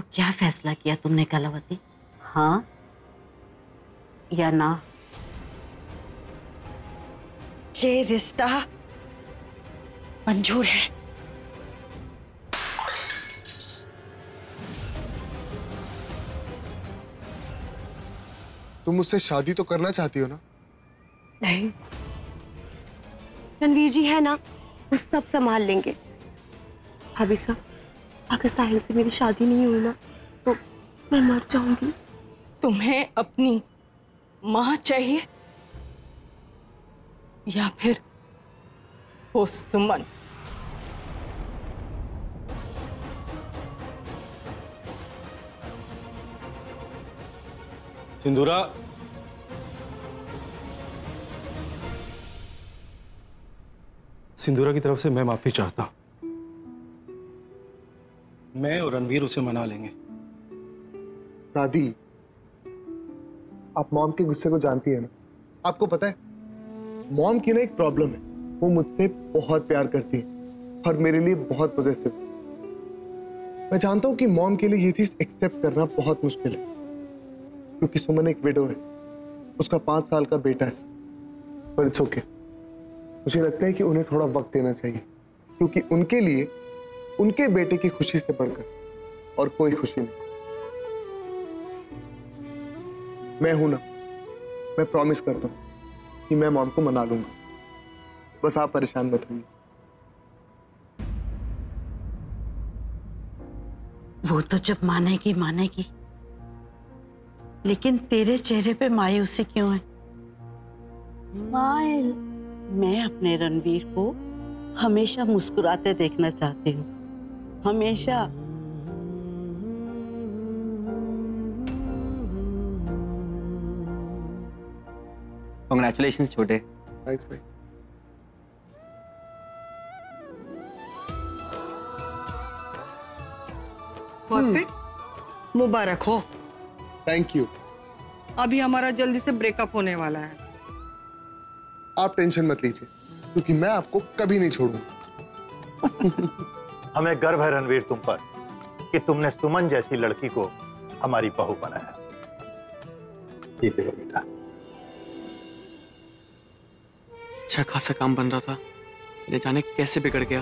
तो क्या फैसला किया तुमने कलावती? हाँ या ना? ये रिश्ता मंजूर है। तुम मुझसे शादी तो करना चाहती हो ना? नहीं, रणवीर जी है ना, वो सब संभाल लेंगे। भाभी साहब, अगर साहिल से मेरी शादी नहीं हुई ना तो मैं मर जाऊंगी। तुम्हें अपनी माँ चाहिए या फिर वो सुमन? सिंदूरा, सिंदूरा की तरफ से मैं माफी चाहता हूं। मैं और रणवीर उसे मना लेंगे। दादी, आप मॉम के गुस्से को जानती है ना? आपको पता है, मॉम की ना एक प्रॉब्लम है। वो मुझसे बहुत प्यार करती है और मेरे लिए बहुत पॉजेसिव। मैं जानता हूं कि मॉम के लिए ये चीज एक्सेप्ट करना बहुत मुश्किल है, क्योंकि सुमन एक विडो है, उसका 5 साल का बेटा है। पर इट्स ओके। मुझे लगता है कि उन्हें थोड़ा वक्त देना चाहिए, क्योंकि उनके लिए उनके बेटे की खुशी से बढ़कर और कोई खुशी नहीं। मैं हूं ना, मैं प्रॉमिस करता हूं कि मैं मॉम को मना लूंगा। बस आप परेशान मत होइए। वो तो जब मानेगी मानेगी, लेकिन तेरे चेहरे पे मायूसी क्यों है? स्माइल। मैं अपने रणवीर को हमेशा मुस्कुराते देखना चाहती हूँ, हमेशा। कांग्रेचुलेशंस छोटे। थैंक्स भाई। परफेक्ट, मुबारक हो। Thank you. अभी हमारा जल्दी से ब्रेकअप होने वाला है। आप टेंशन मत लीजिए, क्योंकि मैं आपको कभी नहीं छोड़ूंगा। हमें गर्व है रणवीर तुम पर कि तुमने सुमन जैसी लड़की को हमारी बहू बनाया। ये देखो बेटा, अच्छा खासा काम बन रहा था, न जाने कैसे बिगड़ गया।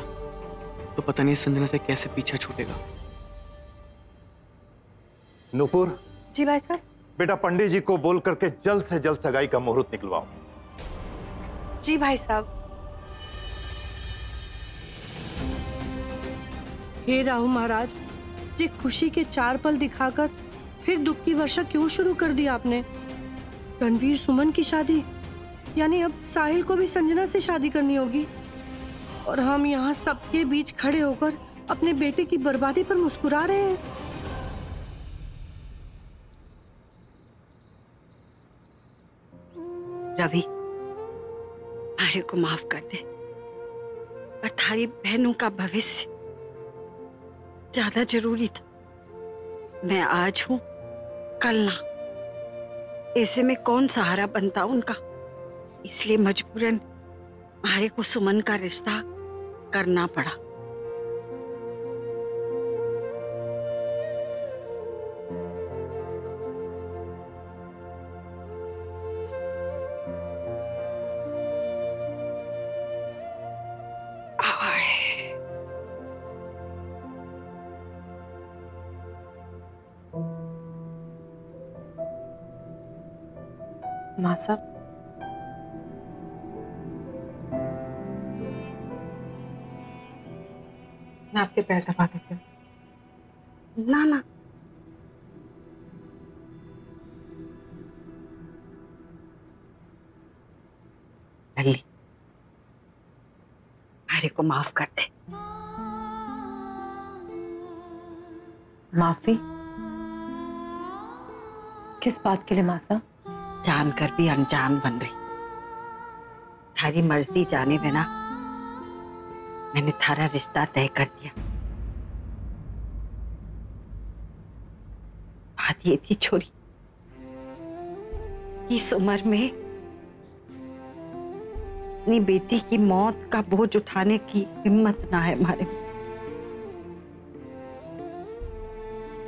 तो पता नहीं संजना से कैसे पीछा छूटेगा। नूपुर। जी भाई साहब। बेटा पंडित जी को बोल करके जल्द से जल्द सगाई का मुहूर्त निकलवाओ। जी भाई साहब। हे राहु महाराज जी, खुशी के 4 पल दिखाकर फिर दुख की वर्षा क्यों शुरू कर दी आपने? रणवीर सुमन की शादी, यानी अब साहिल को भी संजना से शादी करनी होगी, और हम यहाँ सबके बीच खड़े होकर अपने बेटे की बर्बादी पर मुस्कुरा रहे हैं। रवि, आर्य को माफ कर दे, पर थारी बहनों का भविष्य ज्यादा जरूरी था। मैं आज हूं, कल ना। ऐसे में कौन सहारा बनता उनका? इसलिए मजबूरन आर्य को सुमन का रिश्ता करना पड़ा। माँ साहब, मैं आपके पैर दबा देती हूँ। ना ना, लल्ली, आर्य को माफ कर दे। माफी? किस बात के लिए माँ साहब? जानकर भी अनजान बन रही। थारी मर्जी जाने बिना मैंने थारा रिश्ता तय कर दिया। बात ये थी छोरी, इस उम्र में अपनी बेटी की मौत का बोझ उठाने की हिम्मत ना है हमारे में।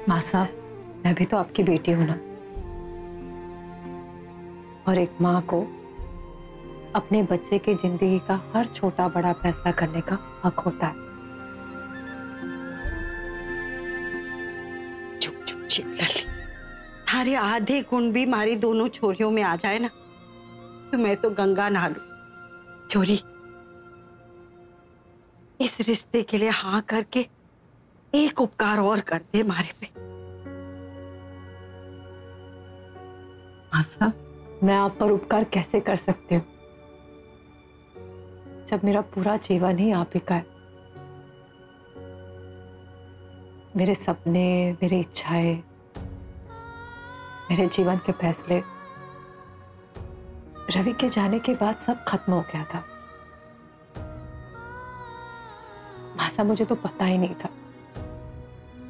माँ साहब, मैं भी तो आपकी बेटी हूं ना, और एक माँ को अपने बच्चे की जिंदगी का हर छोटा बड़ा फैसला करने का हक होता है। चुप चुप चुप लली, थारे आधे गुण भी हमारी दोनों छोरियों में आ जाए ना तो मैं तो गंगा नहा लूं। छोरी, इस रिश्ते के लिए हाँ करके एक उपकार और कर दे हमारे पे। माँ साहब, मैं आप पर उपकार कैसे कर सकती हूँ जब मेरा पूरा जीवन ही आप ही का है। मेरे सपने, मेरी इच्छाएं, मेरे जीवन के फैसले रवि के जाने के बाद सब खत्म हो गया था। माँ साहब, मुझे तो पता ही नहीं था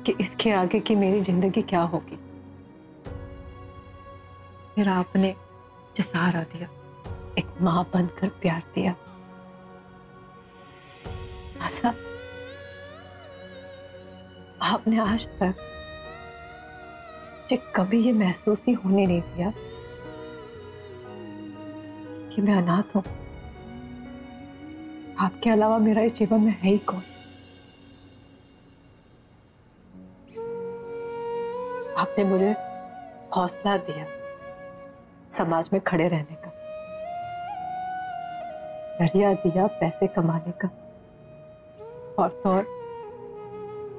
कि इसके आगे की मेरी जिंदगी क्या होगी। फिर आपने जो सहारा दिया, एक मां बनकर प्यार दिया। माँ साहब, आपने आज तक मुझे कभी ये महसूस ही होने नहीं दिया कि मैं अनाथ हूं। आपके अलावा मेरा इस जीवन में है ही कौन। आपने मुझे हौसला दिया समाज में खड़े रहने का, जरिया दिया पैसे कमाने का, और तो और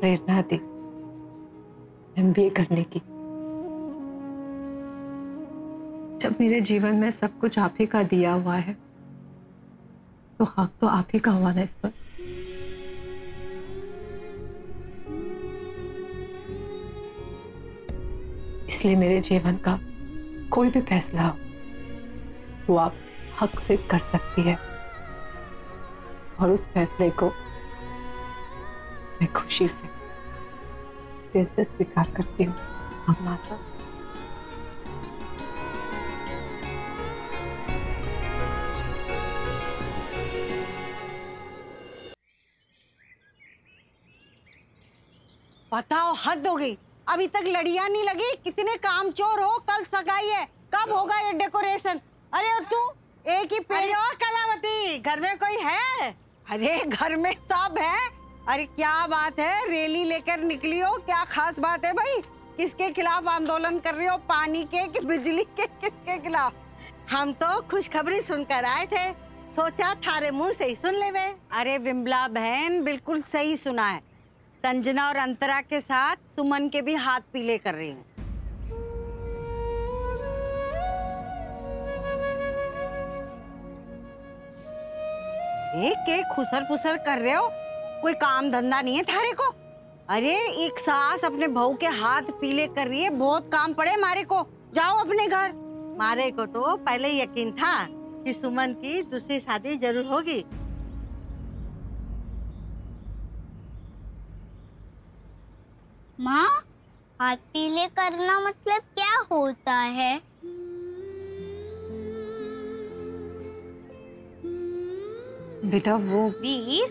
प्रेरणा दी MBA करने की। जब मेरे जीवन में सब कुछ आप ही का दिया हुआ है तो हक तो आप ही का हुआ ना इस पर। इसलिए मेरे जीवन का कोई भी फैसला हो वो आप हक से कर सकती है, और उस फैसले को मैं खुशी से दिल से स्वीकार करती हूँ। अम्मा साहब, बताओ, हद हो गई। अभी तक लड़ियां नहीं लगी, कितने कामचोर हो। कल सगाई है, कब होगा ये डेकोरेशन? अरे और तू एक ही अरे ओ कलावती, घर में कोई है? अरे घर में सब है। अरे क्या बात है, रैली लेकर निकली हो, क्या खास बात है भाई? किसके खिलाफ आंदोलन कर रही हो, पानी के कि बिजली के, किसके खिलाफ? हम तो खुशखबरी सुनकर आए थे, सोचा थारे मुंह से ही सुन लेवे। अरे विमला बहन, बिल्कुल सही सुना है। संजना और अंतरा के साथ सुमन के भी हाथ पीले कर रही हूँ। के खुसर फुसर कर रहे हो, कोई काम धंधा नहीं है थारे को? अरे एक सास अपने बहू के हाथ पीले कर रही है, बहुत काम पड़े मारे को। जाओ अपने घर। मारे को तो पहले यकीन था कि सुमन की दूसरी शादी जरूर होगी। माँ, हाथ पीले करना मतलब क्या होता है? बेटा वो वीर,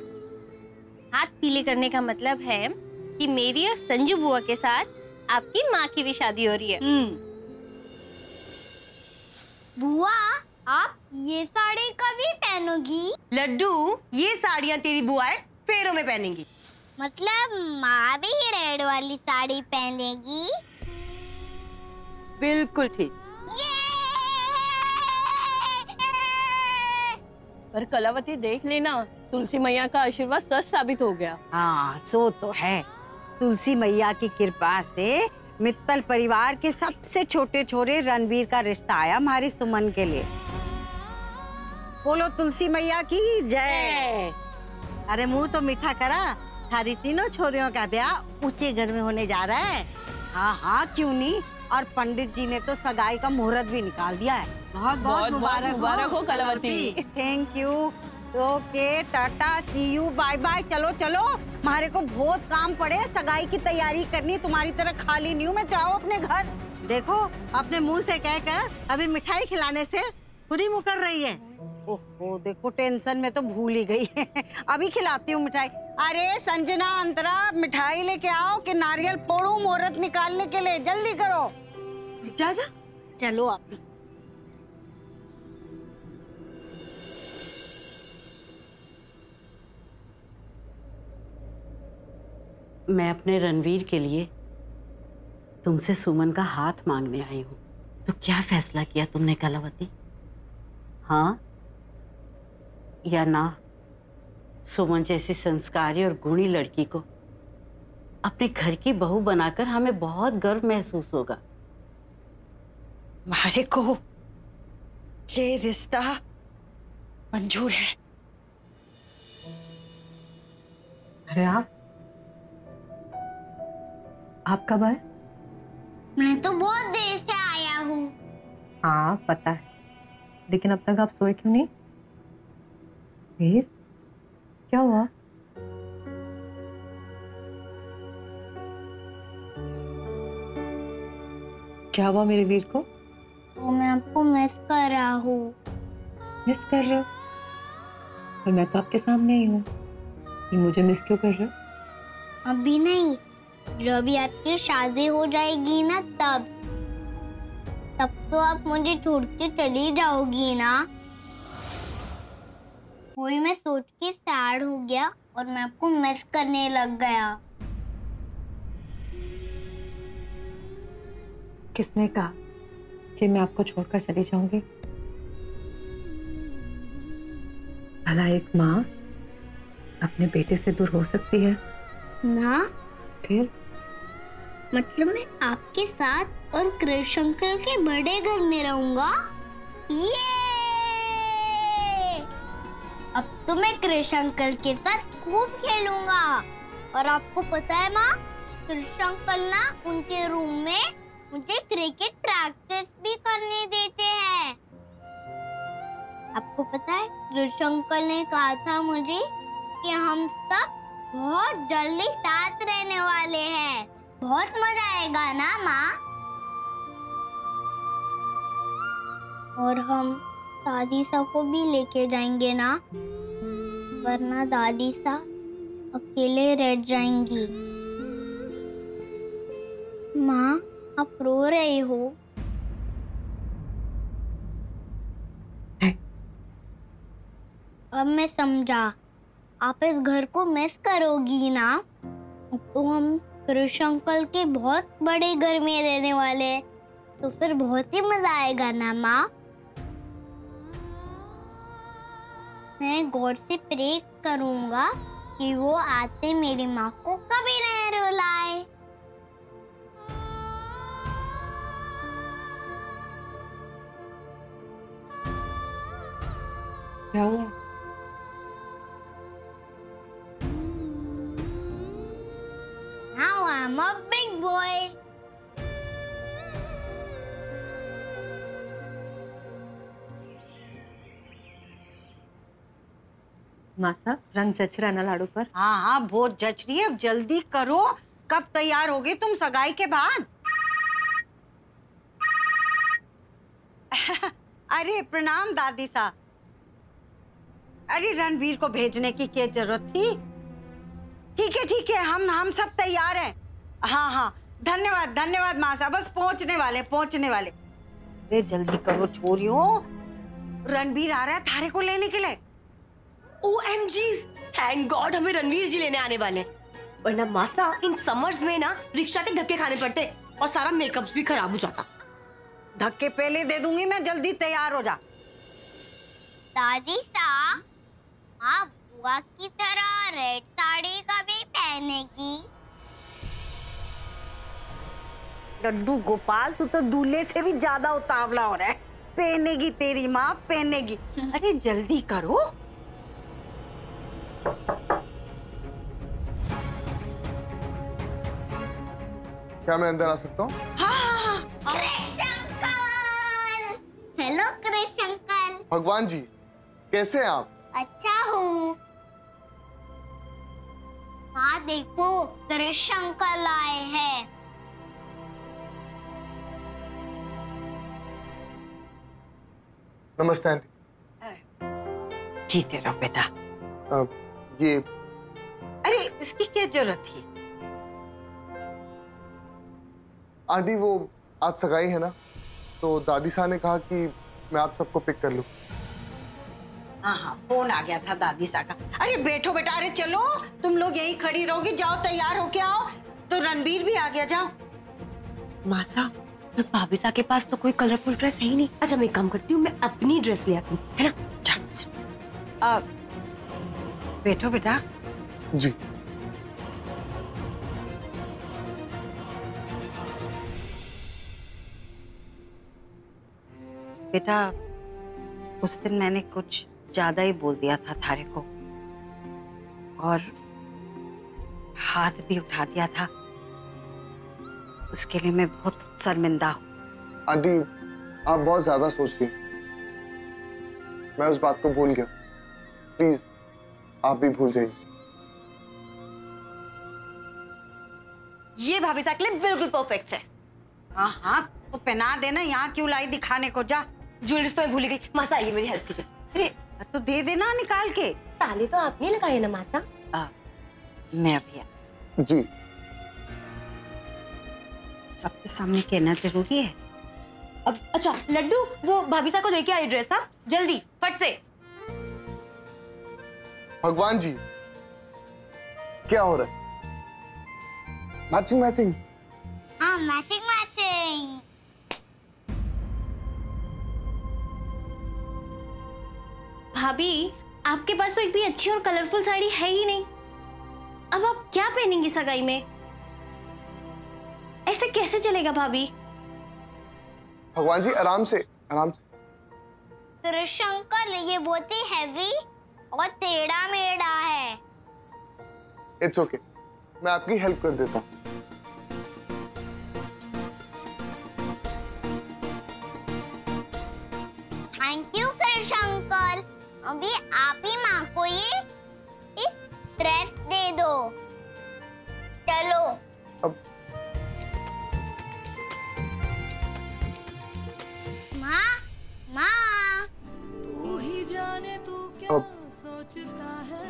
हाथ पीले करने का मतलब है कि मेरी और संजू बुआ के साथ आपकी माँ की भी शादी हो रही है। बुआ, आप ये साड़ी कभी पहनोगी? लड्डू, ये साड़ियाँ तेरी बुआएं फेरों में पहनेंगी। मतलब माँ भी रेड वाली साड़ी पहनेगी? बिल्कुल ठीक। पर कलावती देख लेना, तुलसी मैया का आशीर्वाद सच साबित हो गया। हाँ, सो तो है। तुलसी मैया की कृपा से मित्तल परिवार के सबसे छोटे छोरे रणवीर का रिश्ता आया हमारी सुमन के लिए। बोलो तुलसी मैया की जय। अरे मुंह तो मीठा करा, थारी तीनों छोरियों का ब्याह ऊंचे घर में होने जा रहा है। हाँ हाँ, क्यों नहीं। और पंडित जी ने तो सगाई का मुहूर्त भी निकाल दिया है। बहुत बहुत मुबारक हो Kalavati. Thank you. Okay, tata, see you, bye bye. चलो चलो, हमारे को बहुत काम पड़े, सगाई की तैयारी करनी। तुम्हारी तरह खाली नहीं हूँ मैं, जाओ अपने घर। देखो, अपने मुंह से कहकर अभी मिठाई खिलाने से पूरी मुकर रही है। ओहो, देखो टेंशन में तो भूल ही गई। अभी खिलाती हूँ मिठाई। अरे संजना अंतरा मिठाई लेके आओ कि नारियल फोड़ू मुहूर्त निकालने के लिए, जल्दी करो। जा जा, चलो आप भी। मैं अपने रणवीर के लिए तुमसे सुमन का हाथ मांगने आई हूं। तो क्या फैसला किया तुमने कलावती? हाँ या ना? सुमन जैसी संस्कारी और गुणी लड़की को अपने घर की बहू बनाकर हमें बहुत गर्व महसूस होगा। हमारे को ये रिश्ता मंजूर है। अरे आप कब आए? मैं तो बहुत देर से आया हूँ। हाँ पता है, लेकिन अब तक आप सोए क्यों नहीं? वीर, क्या हुआ? क्या हुआ मेरे वीर को? तो मैं आपको मिस कर रहा हूँ। मिस कर रहे हो? और मैं तो आपके सामने ही हूँ। ये मुझे मिस क्यों कर रहे हो? अभी नहीं, जब भी आपकी शादी हो जाएगी ना तब तो आप मुझे छोड़ के चली जाओगी ना। वही मैं सोच के सैड हो गया और मैं आपको मिस करने लग गया। किसने कहा कि मैं आपको छोड़कर चली जाऊंगी? भला एक माँ अपने बेटे से दूर हो सकती है ना? फिर मतलब मैं आपके साथ और कृष्ण अंकल के बड़े घर में रहूंगा। ये अब तो मैं कृष्ण अंकल के साथ खूब खेलूंगा। और आपको पता है माँ, कृष्ण अंकल ना उनके रूम में मुझे क्रिकेट प्रैक्टिस भी करने देते हैं। आपको पता है कृष्ण अंकल ने कहा था मुझे कि हम सब बहुत जल्दी साथ रहने वाले हैं। बहुत मजा आएगा ना माँ? और हम दादी सा को भी लेके जाएंगे ना, वरना दादी सा अकेले रह जाएंगी। माँ आप रो रही हो? अब मैं समझा, आप इस घर को मिस करोगी ना। तो हम कृष्ण अंकल के बहुत बड़े घर में रहने वाले हैं, तो फिर बहुत ही मजा आएगा ना माँ। मैं गॉड से प्रे करूंगा कि वो आते मेरी माँ को कभी नहीं रुलाए। क्या हुआ? Now I'm a big boy. मासा रंग जच रहा है ना लाडू पर? हाँ हाँ बहुत जच रही है, अब जल्दी करो। कब तैयार होगी तुम सगाई के बाद? अरे प्रणाम दादी साहब। अरे रणवीर को भेजने की क्या जरूरत थी? ठीक है, हम सब तैयार हैं। हाँ हाँ धन्यवाद धन्यवाद मासा, बस पहुंचने वाले। अरे जल्दी करो छोरियों, रणवीर आ रहा है थारे को लेने के लिए। OMG, थैंक गॉड हमें रणवीर जी लेने आने वाले। वरना मासा इन समर्स में ना रिक्शा के धक्के खाने पड़ते और सारा मेकअप भी खराब हो जाता। धक्के पहले दे दूंगी मैं, जल्दी तैयार हो जा। दादी सा, हाँ बुआ की तरह रेड साड़ी कभी पहनेगी? लड्डू गोपाल, तू तो दूल्हे से भी ज्यादा उतावला हो रहा है। पहनेगी तेरी माँ, पहनेगी। अरे जल्दी करो। क्या मैं अंदर आ सकता हूँ? हाँ। Krishna uncle. Hello Krishna uncle. भगवान जी, कैसे हैं आप? अच्छा हूँ। हाँ देखो कृष्ण अंकल आए हैं। नमस्ते आंटी। जीते रहो बेटा। ये इसकी क्या जरूरत थी? आंटी वो आज सगाई है ना, तो दादी साहब ने कहा कि मैं आप सबको पिक कर लूं। हाँ हाँ, फोन आ गया था दादी साहब का। अरे बैठो बेटा, अरे चलो, तुम लोग यहीं खड़ी रहोगी, जाओ तैयार होके आओ। तो रणवीर भी आ गया, जाओ। मासा, पर भाभी साहब के पास तो कोई कलरफुल ड्रेस है ही नहीं। अच्छा मैं एक काम करती हूँ, मैं अपनी ड्रेस ले आती हूँ, है ना? बैठो बेटा। जी। बेटा, उस दिन मैंने कुछ ज्यादा ही बोल दिया था थारे को, और हाथ भी उठा दिया था। उसके लिए मैं बहुत शर्मिंदा हूँ। आंटी, आप बहुत ज्यादा सोच रही हैं। मैं उस बात को भूल गया, प्लीज आप भी भूल जाइए। ये भाभी साहब के लिए बिल्कुल परफेक्ट है। हाँ हाँ, तो पहना देना, यहाँ क्यों लाई दिखाने को? जा। ज्वेलरीज तो मैं भूल गई। मासा आइए, मेरी हेल्प कीजिए। अरे तो दे देना निकाल के। ताले तो आपने लगाए ना मासा? मैं अभी जी। सबके सामने कहना जरूरी है। अब अच्छा लड्डू, वो भाभी साहब को देके आई ड्रेस, हाँ जल्दी फट से। भगवान जी, क्या हो रहा है? Matching matching. हाँ मैचिंग मैचिंग। भाभी, आपके पास तो एक भी अच्छी और कलरफुल साड़ी है ही नहीं। अब आप क्या पहनेंगी सगाई में? ऐसे कैसे चलेगा भाभी? भगवान जी, आराम से आराम से। कृष्ण अंकल, ये बहुत ही हैवी और टेढ़ा मेढ़ा है। इट्स ओके, मैं आपकी हेल्प कर देता हूँ। Thank you Krishna uncle. अभी आप ही माँ को ये ड्रेस दे दो। चलो। अब माँ, माँ। तू ही जाने तू क्या सोचता है।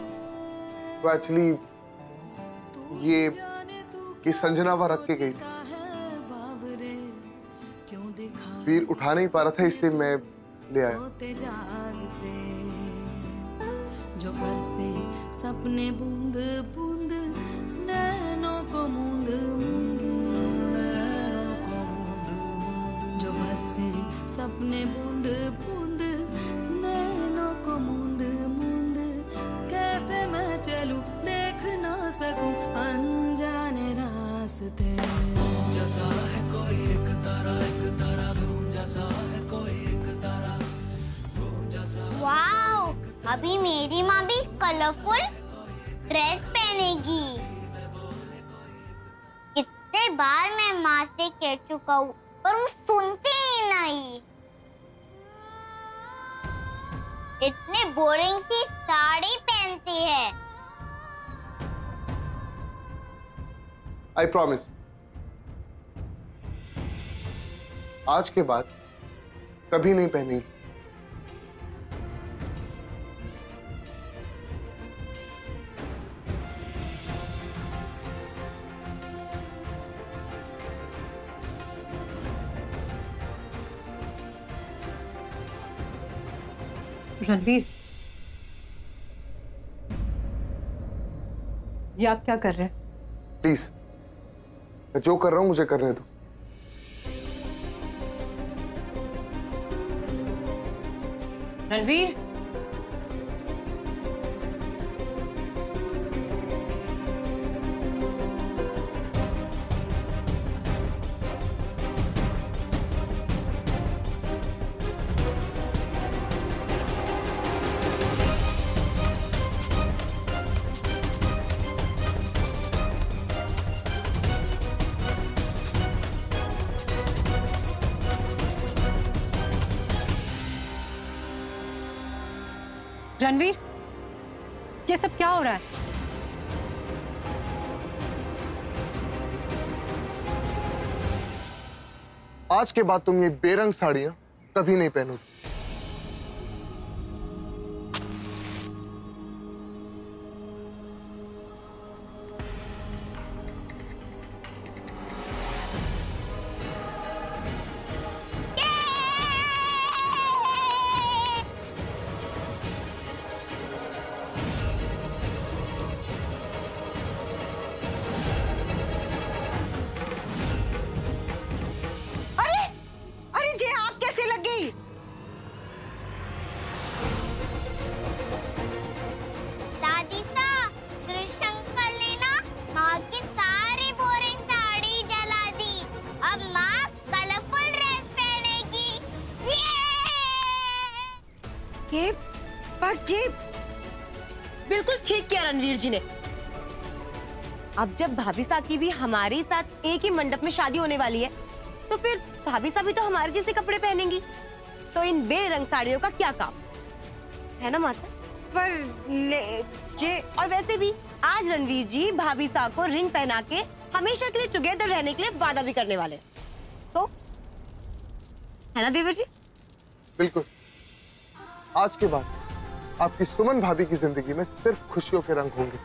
तो एक्चुअली ये संजना वहां रख के गई थी। वीर उठा नहीं पा रहा था, इसलिए मैं ले आया। जो बरसे सपने बूंद बूंद, नैनों को मूंद मूंद, जो बरसे सपने बूंद बूंद, नैनों को मूंद मूंद, कैसे मैं चलूं देख ना सकूं अनजाने रास्ते। जैसा है कोई एक तारा धूम जैसा है कोई एक तारा धूम जैसा। वाओ, अभी मेरी माँ भी कलरफुल ड्रेस पहनेगी। कितने बार मैं माँ से कह चुका हूँ, पर वो सुनती ही नहीं। इतने बोरिंग सी साड़ी पहनती है। आई प्रॉमिस, आज के बाद कभी नहीं पहनेगी। रणवीर, ये आप क्या कर रहे हैं? प्लीज, मैं जो कर रहा हूं मुझे करने दो। रणवीर, रणवीर, ये सब क्या हो रहा है? आज के बाद तुम ये बेरंग साड़ियां कभी नहीं पहनोगी। जी बिल्कुल ठीक किया रणवीर जी ने। अब जब भाभी साहब की भी हमारे साथ एक ही मंडप में शादी होने वाली है, तो फिर भाभी साहब भी तो हमारे जैसे कपड़े पहनेंगी, तो इन बेरंग साड़ियों का क्या काम है ना माता? पर और वैसे भी आज रणवीर जी भाभी साहब को रिंग पहना के हमेशा के लिए टुगेदर रहने के लिए वादा भी करने वाले, तो है ना देवर जी? बिल्कुल। आज के बाद आपकी सुमन भाभी की जिंदगी में सिर्फ खुशियों के रंग होंगे।